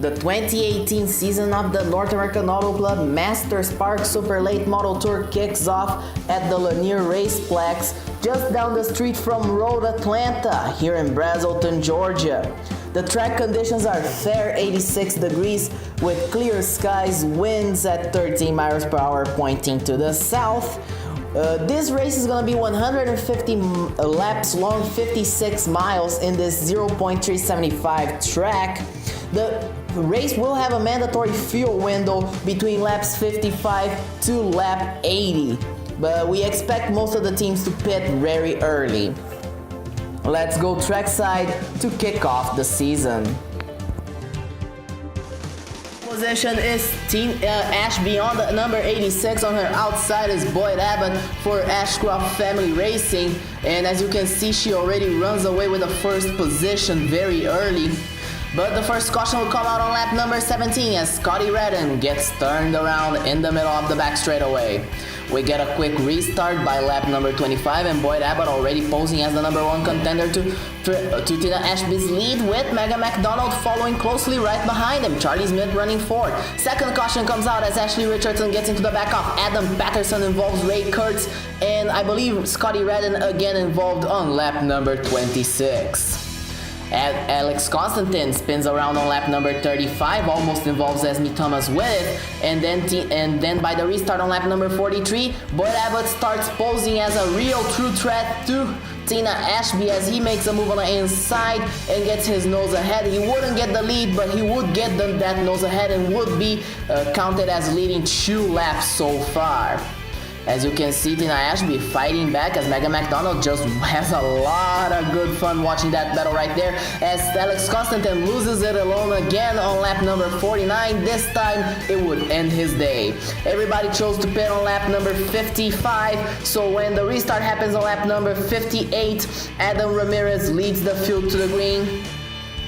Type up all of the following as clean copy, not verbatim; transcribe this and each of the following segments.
The 2018 season of the North American Auto Club Masters Park Super Late Model Tour kicks off at the Lanier Raceplex just down the street from Road Atlanta here in Braselton, Georgia. The track conditions are fair 86 degrees with clear skies, winds at 13 miles per hour pointing to the south. This race is going to be 150 laps long, 56 miles in this 0.375 track. The race will have a mandatory fuel window between laps 55 to lap 80, but we expect most of the teams to pit very early. Let's go trackside to kick off the season. Position is Team Ashby on the number 86. On her outside is Boyd Abbott for Ashcroft Family Racing, and as you can see, she already runs away with the first position very early. But the first caution will come out on lap number 17 as Scotty Redden gets turned around in the middle of the back straightaway. We get a quick restart by lap number 25, and Boyd Abbott already posing as the number one contender to Tina Ashby's lead, with Megan McDonald following closely right behind him. Charlie Smith running fourth. Second caution comes out as Ashley Richardson gets into the back of Adam Patterson, involves Ray Kurtz, and I believe Scotty Redden again involved on lap number 26. Alex Constantine spins around on lap number 35, almost involves Esme Thomas with it, and then by the restart on lap number 43, Boyd Abbott starts posing as a real true threat to Tina Ashby as he makes a move on the inside and gets his nose ahead. He wouldn't get the lead, but he would get that nose ahead and would be counted as leading 2 laps so far. As you can see, Tina Ashby fighting back as Megan McDonald just has a lot of good fun watching that battle right there, as Alex Constantine loses it alone again on lap number 49. This time it would end his day. Everybody chose to pit on lap number 55, so when the restart happens on lap number 58, Adam Ramirez leads the field to the green.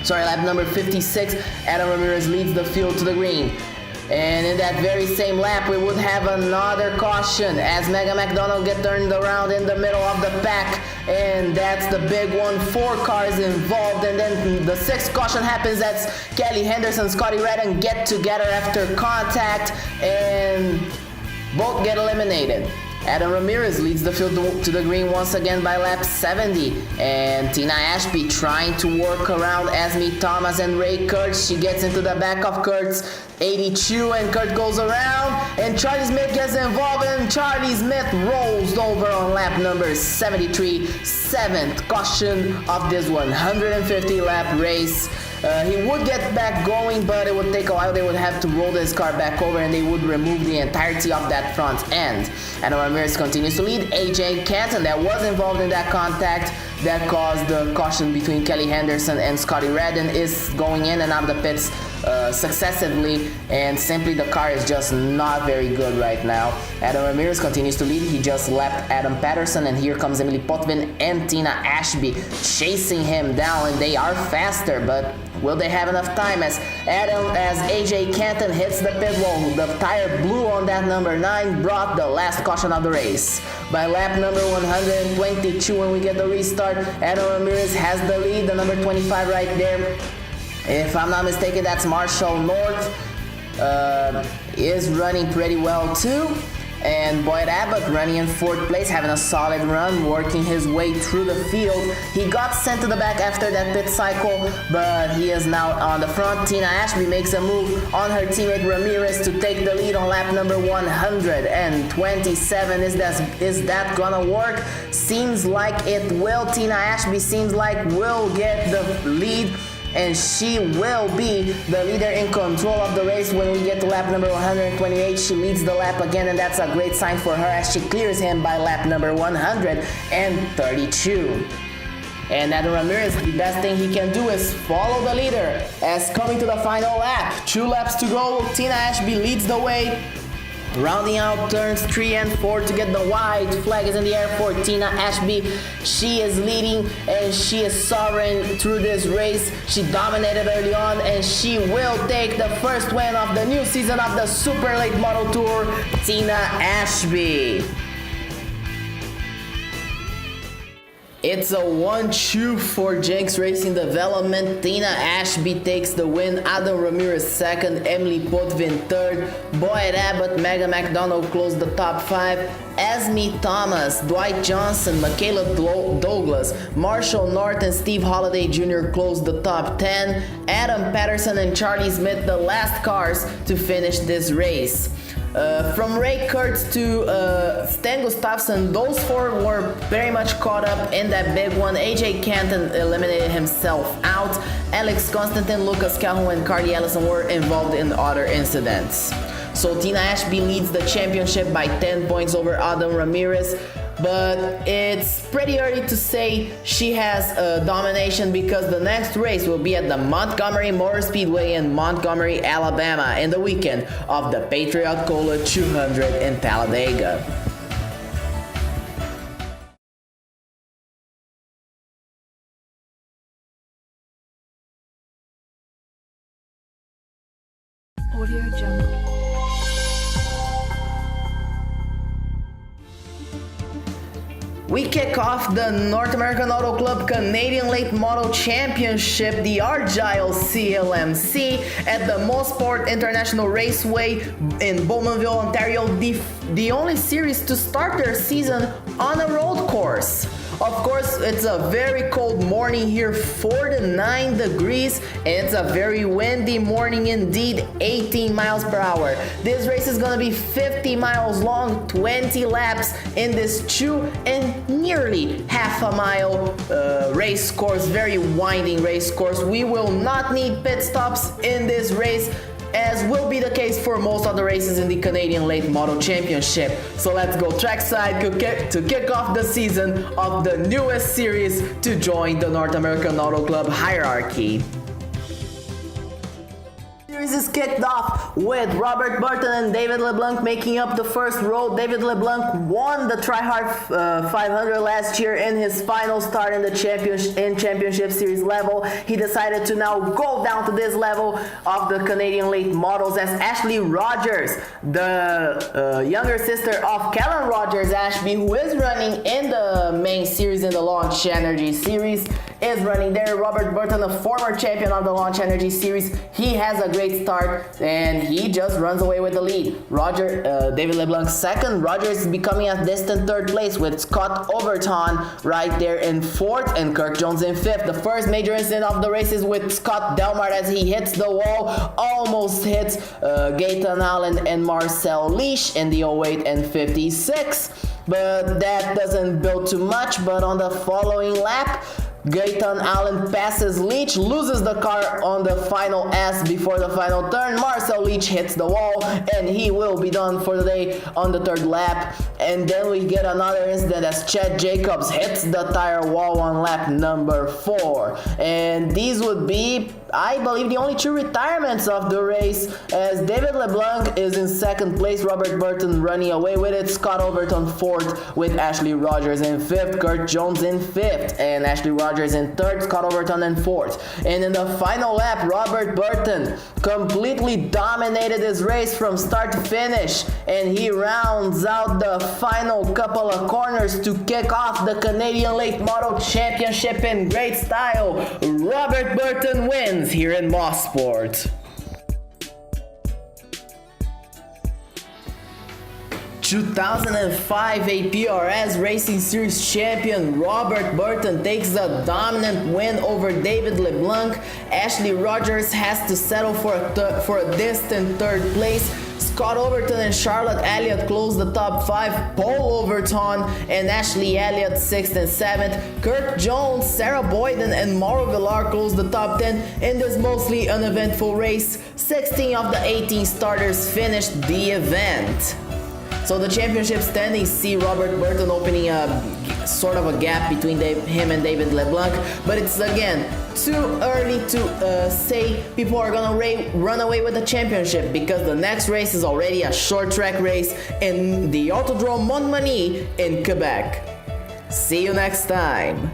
Lap number 56, Adam Ramirez leads the field to the green. And in that very same lap, we would have another caution as Megan McDonald get turned around in the middle of the pack, and that's the big one. 4 cars involved, and then the 6th caution happens as Kelly Henderson and Scotty Redden get together after contact, and both get eliminated. Adam Ramirez leads the field to the green once again by lap 70, and Tina Ashby trying to work around Esme Thomas and Ray Kurtz. She gets into the back of Kurtz, 82, and Kurt goes around, and Charlie Smith gets involved, and Charlie Smith rolls over on lap number 73, 7th caution of this 150 lap race. He would get back going, but it would take a while. They would have to roll this car back over, and they would remove the entirety of that front end. Adam Ramirez continues to lead. AJ Canton, that was involved in that contact that caused the caution between Kelly Henderson and Scotty Redden, is going in and out of the pits successively, and simply the car is just not very good right now. Adam Ramirez continues to lead. He just lapped Adam Patterson, and here comes Emily Potvin and Tina Ashby chasing him down, and they are faster, but will they have enough time as AJ Canton hits the pit wall? The tire blew on that number 9, brought the last caution of the race. By lap number 122, when we get the restart, Adam Ramirez has the lead, the number 25 right there. If I'm not mistaken, that's Marshall North, is running pretty well too. And Boyd Abbott running in 4th place, having a solid run, working his way through the field. He got sent to the back after that pit cycle, but he is now on the front. Tina Ashby makes a move on her teammate Ramirez to take the lead on lap number 127. Is that gonna work? Seems like it will. Tina Ashby seems like will get the lead, and she will be the leader in control of the race when we get to lap number 128. She leads the lap again, and that's a great sign for her as she clears him by lap number 132. And Adam Ramirez, the best thing he can do is follow the leader as coming to the final lap. 2 laps to go. Tina Ashby leads the way, rounding out turns 3 and 4 to get the white flag is in the air for Tina Ashby. She is leading, and she is soaring through this race. She dominated early on, and she will take the first win of the new season of the Super Late Model Tour. Tina Ashby. It's a 1-2 for Jenks Racing Development. Tina Ashby takes the win, Adam Ramirez second, Emily Potvin third, Boyd Abbott, Megan McDonald closed the top 5, Esme Thomas, Dwight Johnson, Michaela Douglas, Marshall North and Steve Holliday Jr. closed the top 10, Adam Patterson and Charlie Smith the last cars to finish this race. From Ray Kurtz to Stan Gustafsson, those 4 were very much caught up in that big one. AJ Canton eliminated himself out. Alex Constantine, Lucas Calhoun and Carly Ellison were involved in other incidents. So Tina Ashby leads the championship by 10 points over Adam Ramirez. But it's pretty early to say she has domination because the next race will be at the Montgomery Motor Speedway in Montgomery, Alabama in the weekend of the Patriot Cola 200 in Talladega. Audio Jungle. We kick off the North American Auto Club Canadian Late Model Championship, the Argyle CLMC, at the Mosport International Raceway in Bowmanville, Ontario, the only series to start their season on a road course. Of course, it's a very cold morning here, 49 degrees, and it's a very windy morning indeed, 18 miles per hour. This race is gonna be 50 miles long, 20 laps in this 2 and nearly half a mile race course, very winding race course. We will not need pit stops in this race, as will be the case for most of the races in the Canadian Late Model Championship. So let's go trackside to kick off the season of the newest series to join the North American Auto Club hierarchy. Is kicked off with Robert Burton and David LeBlanc making up the first row. David LeBlanc won the Try Hard 500 last year in his final start in the championship series level. He decided to now go down to this level of the Canadian Late Models as Ashley Rogers, the younger sister of Kellen Rogers Ashby, who is running in the main series in the Launch Energy series, is running there. Robert Burton, a former champion of the Launch Energy series, he has a great start and he just runs away with the lead. David LeBlanc second, Rogers is becoming a distant third place with Scott Overton right there in fourth and Kirk Jones in fifth. The first major incident of the race is with Scott Delmar as he hits the wall, almost hits Gaetan Allen and Marcel Leash in the 08 and 56, but that doesn't build too much. But on the following lap, Gaetan Allen passes Leach, loses the car on the final S before the final turn. Marcel Leach hits the wall and he will be done for the day on the third lap. And then we get another incident as Chad Jacobs hits the tire wall on lap number 4. And these would be, I believe, the only 2 retirements of the race, as David LeBlanc is in second place, Robert Burton running away with it, Scott Overton fourth with Ashley Rogers in fifth, Kurt Jones in fifth, and Ashley Rogers in third, Scott Overton in fourth. And in the final lap, Robert Burton completely dominated this race from start to finish, and he rounds out the final couple of corners to kick off the Canadian Late Model Championship in great style. Robert Burton wins here in Mosport. 2005 APRS Racing Series champion Robert Burton takes a dominant win over David LeBlanc. Ashley Rogers has to settle for a distant third place. Scott Overton and Charlotte Elliott close the top 5. Paul Overton and Ashley Elliott 6th and 7th. Kirk Jones, Sarah Boyden and Mauro Villar close the top 10 in this mostly uneventful race. 16 of the 18 starters finished the event. So the championship standings see Robert Burton opening a sort of a gap between him and David LeBlanc, but it's again too early to say people are gonna run away with the championship, because the next race is already a short track race in the Autodrome Montmagny in Quebec. See you next time.